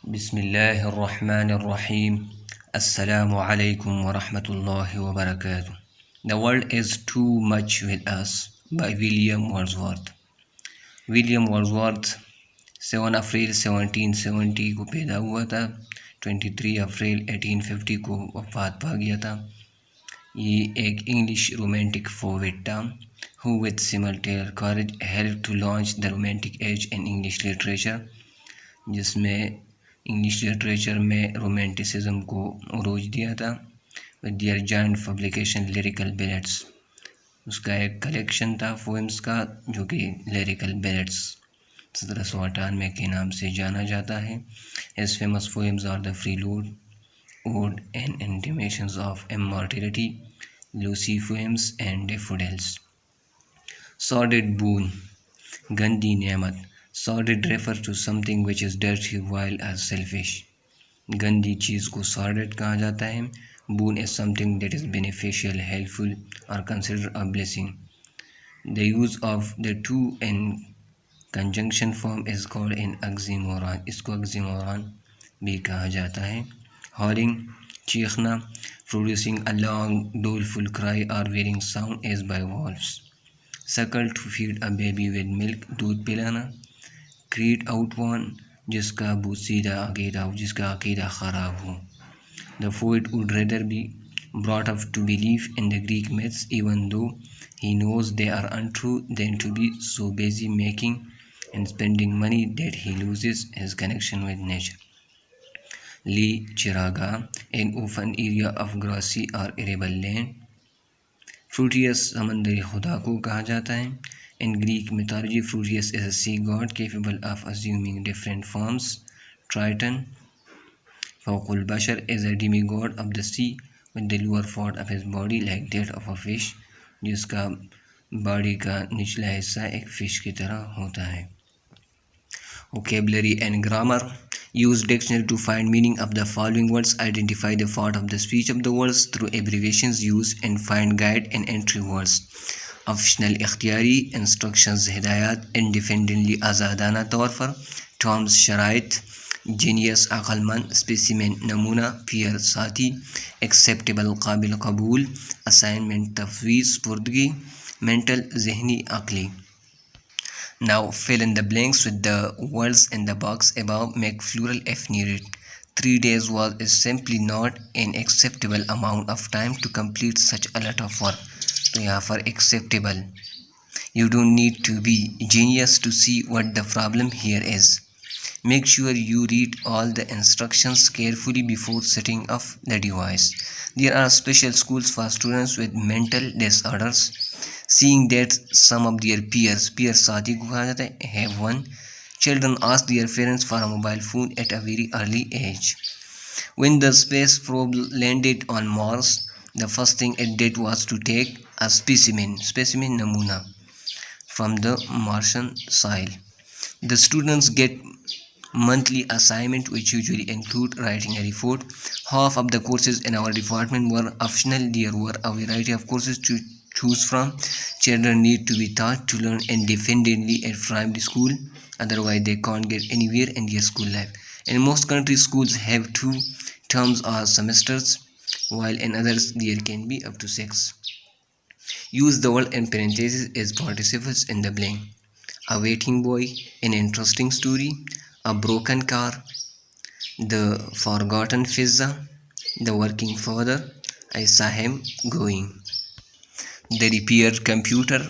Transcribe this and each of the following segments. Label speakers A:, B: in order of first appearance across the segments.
A: Bismillahirrahmanirrahim. Assalamu alaikum wa rahmatullahi wa barakatuh. The World is Too Much with Us by William Wordsworth. William Wordsworth 7 अप्रैल 1770 को पैदा हुआ था, 23 अप्रैल 1850 को वफात पा गया था। ये एक इंग्लिश रोमांटिक पोएट था who with simultaneous courage helped to launch the romantic age in English literature, जिसमें इंग्लिश लिटरेचर में रोमांटिसिज्म को उरोज दिया था। With their joint publication lyrical ballads, उसका एक कलेक्शन था पोएम्स का जो कि लिरिकल बैलेट्स 1798 के नाम से जाना जाता है। His famous poems are the Prelude, ode and intimations of immortality, Lucy poems and daffodils. Sordid boon, गंदी नेमत। Sordid refers to something which is dirty, vile or selfish. गंदी चीज़ को sordid कहा जाता है। Boon is something that is beneficial, helpful or considered a blessing. The use of the two in conjunction form is called an oxymoron. इसको oxymoron भी कहा जाता है। Howling, चीखना, producing a long doleful cry or wailing sound is by wolves. Suckle, to feed a baby with milk, दूध पिलाना। Creed out one, जिसका बुसीदा अकीदा हो, जिसका अकीदा ख़राब हो। The poet would rather be brought up to believe in the Greek myths even though he knows they are untrue than to be so busy making and spending money that he loses his connection with nature. Lee Chiraga, an open area of grassy or arable land. फ्रूटियस समंदरी खुदा को कहा जाता है। In Greek mythology, Proteus is a sea god capable of assuming different forms. Triton, Fawqul Bashar, is a demigod of the sea with the lower part of his body like that of a fish, जिसका body का निचला हिस्सा एक fish की तरह होता है। Vocabulary and grammar. Use dictionary to find meaning of the following words. Identify the part of the speech of the words through abbreviations used and find guide and entry words. Optional इख्तियारी, instructions हिदायत, independently आज़ादाना तौर पर, terms शराइत, genius अक़लमंद, specimen नमूना, peer साथी, acceptable काबिल कबूल, असाइनमेंट तफवीज़ पुर्दगी, मेंटल जहनी अक़ली। Now fill in the blanks with the words in the box above. Make plural if needed. 3 days is simply not an acceptable amount of time to complete such a lot of work. तो यहाँ पर acceptable. You don't need to be genius to see what the problem here is. Make sure you read all the instructions carefully before setting up the device. There are special schools for students with mental disorders. Seeing that some of their peers साथी को कहा जाता है, have one. Children ask their parents for a mobile phone at a very early age. When the space probe landed on Mars, the first thing it did was to take a specimen namuna, from the Martian soil. The students get monthly assignment which usually include writing a report. Half of the courses in our department were optional. There were a variety of courses to choose from. Children need to be taught to learn independently at primary school, otherwise they can't get anywhere in their school life. In most countries, schools have 2 terms or semesters, while in others there can be up to 6. Use the word in parentheses as participles in the blank. A waiting boy, an interesting story, a broken car, the forgotten pizza, the working father, I saw him going, the repaired computer,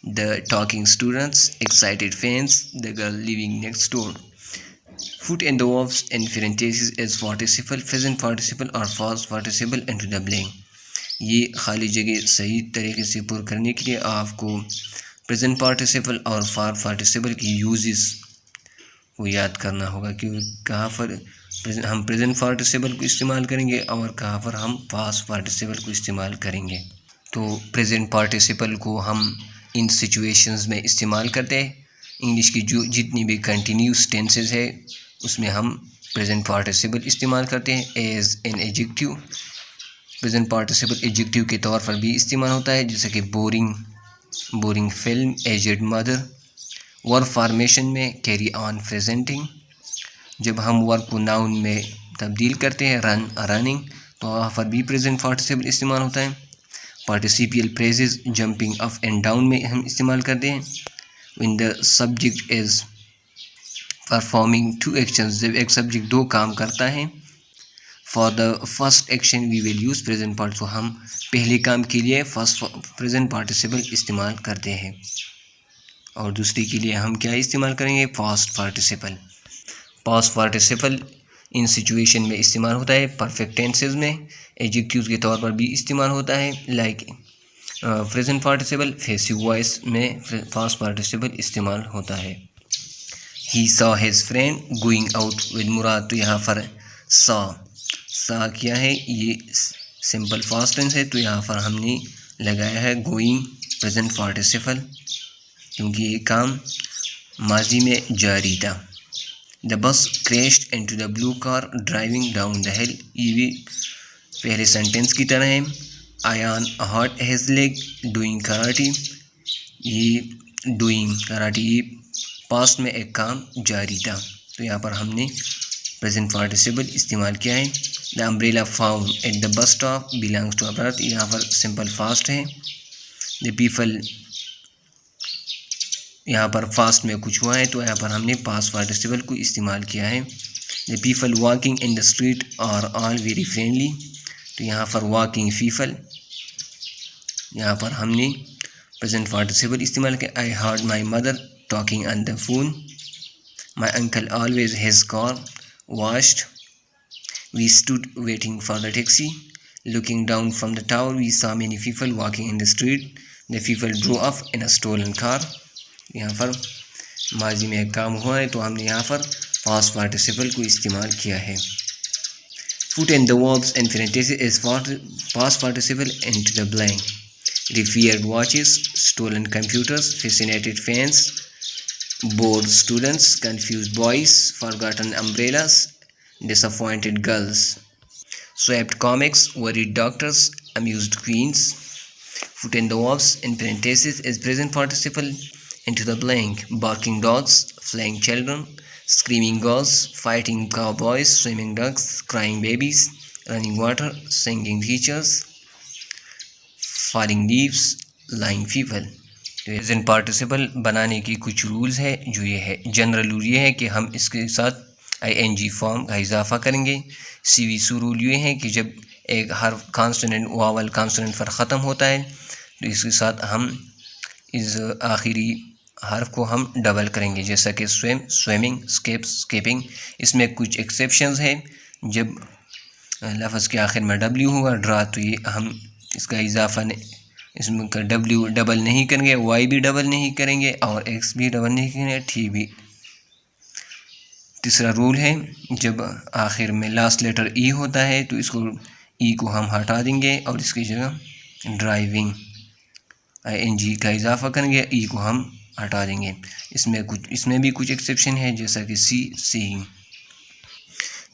A: the talking students, excited fans, the girl living next door. Put in the verbs in parentheses as participle, present participle or past participle into the blank. ये खाली जगह सही तरीके से पूरा करने के लिए आपको प्रेजेंट पार्टिसिपल और पास्ट पार्टिसिपल की यूजेस को याद करना होगा कि कहाँ पर हम प्रेजेंट पार्टिसिपल को इस्तेमाल करेंगे और कहाँ पर हम पास्ट पार्टिसिपल को इस्तेमाल करेंगे। तो प्रेजेंट पार्टिसिपल को हम इन सिचुएशंस में इस्तेमाल करते हैं। इंग्लिश की जो जितनी भी कंटिन्यूस टेंसेस है उसमें हम प्रेजेंट पार्टिसिपल इस्तेमाल करते हैं as an adjective. Present participle adjective के तौर पर भी इस्तेमाल होता है, जैसे कि boring film, aged mother. Verb formation में कैरी ऑन, प्रेजेंटिंग, जब हम वर्ब को नाउन में तब्दील करते हैं, रन रनिंग, तो वहाँ पर भी प्रेजेंट पार्टिसिपल इस्तेमाल होता है। Participial phrases jumping up and down में हम इस्तेमाल करते हैं। When the subject is performing two actions, जब एक सब्जेक्ट दो काम करता है। For the first action we will use present part, तो हम पहले काम के लिए फर्स्ट प्रेजेंट पार्टिसिपल इस्तेमाल करते हैं, और दूसरी के लिए हम क्या इस्तेमाल करेंगे, पास्ट पार्टिसिपल। पास्ट पार्टिसिपल इन सिचुएशन में इस्तेमाल होता है, परफेक्ट टेंसेस में, एडजेक्टिव्स के तौर पर भी इस्तेमाल होता है, like present participle, passive voice में पास्ट पार्टिसिपल इस्तेमाल होता है। He saw his friend going out with Murad, तो यहाँ पर सा क्या है, ये सिंपल पास्ट टेंस है, तो यहाँ पर हमने लगाया है गोइंग प्रेजेंट पार्टिसिपल, क्योंकि ये काम माजी में जारी था। The bus crashed into the blue car driving down the hill, ये भी पहले सेंटेंस की तरह है। Ayaan hurt his leg doing karate, ये डूइंग कराटे ये पास्ट में एक काम जारी था, तो यहाँ पर हमने प्रेजेंट पार्टिसिपल इस्तेमाल किया है। The umbrella found at the bus stop belongs to Abrar, यहाँ पर सिंपल फास्ट है। द पीपल, यहाँ पर फास्ट में कुछ हुआ है, तो यहाँ पर हमने पास्ट पार्टिसिपल को इस्तेमाल किया है। The people walking in the street are all very friendly, तो यहाँ पर वॉकिंग पीपल, यहाँ पर हमने प्रेजेंट पार्टिसिपल इस्तेमाल किया। I heard my mother talking on the phone, my uncle always his car washed, we stood waiting for the taxi, looking down from the tower we saw many people walking in the street, the people drove off in a stolen car। यहाँ पर माजी में एक काम हुआ है, तो हमने यहाँ पर पास्ट पार्टिसिपल को इस्तेमाल किया है। Put in the verbs and phrases as past participle into the blank. Repaired watches, stolen computers, fascinated fans, bored students, confused boys, forgotten umbrellas, disappointed girls, swept comics, worried doctors, amused queens. Put in the verbs in parentheses as present participle into the blank. Barking dogs, flying children, screaming girls, fighting cowboys, swimming ducks, crying babies, running water, singing teachers, falling leaves, lying people। Present participle बनाने की कुछ rules है, जो ये है। General rule ये है कि हम इसके साथ आईएनजी फॉर्म का इजाफा करेंगे। सीवीसू रूल ये है कि जब एक हर्फ कॉन्सोनेंट वावल कॉन्सोनेंट पर ख़त्म होता है, तो इसके साथ हम इस आखिरी हर्फ को हम डबल करेंगे, जैसा कि स्विम, स्विमिंग, स्केप, स्केपिंग। इसमें कुछ एक्सेप्शंस हैं, जब लफ्ज़ के आखिर में डब्ल्यू होगा, ड्रा, तो ये हम इसका इजाफा इसमें का डब्ल्यू डबल नहीं करेंगे, वाई भी डबल नहीं करेंगे, और एक्स भी डबल नहीं करेंगे, टी भी। तीसरा रूल है, जब आखिर में लास्ट लेटर ई होता है, तो इसको ई को हम हटा देंगे और इसकी जगह ड्राइविंग आईएनजी का इजाफा करेंगे, ई को हम हटा देंगे। इसमें भी कुछ एक्सेप्शन है, जैसा कि सीइंग।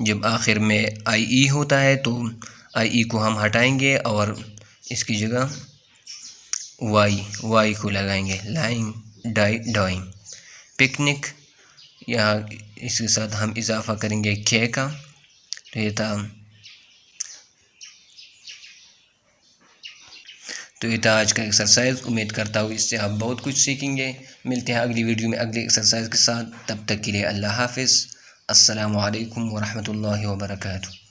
A: जब आखिर में आई ई होता है, तो आई ई को हम हटाएंगे और इसकी जगह वाई को लगाएंगे। Lying, dying. पिकनिक, यहाँ इसके साथ हम इजाफा करेंगे के का, तो ये था आज का एक्सरसाइज। उम्मीद करता हूँ इससे आप बहुत कुछ सीखेंगे। मिलते हैं अगली वीडियो में अगली एक्सरसाइज के साथ। तब तक के लिए अल्लाह हाफिज़। अस्सलामु अलैकुम वरहमतुल्लाहि वबरकातुहू।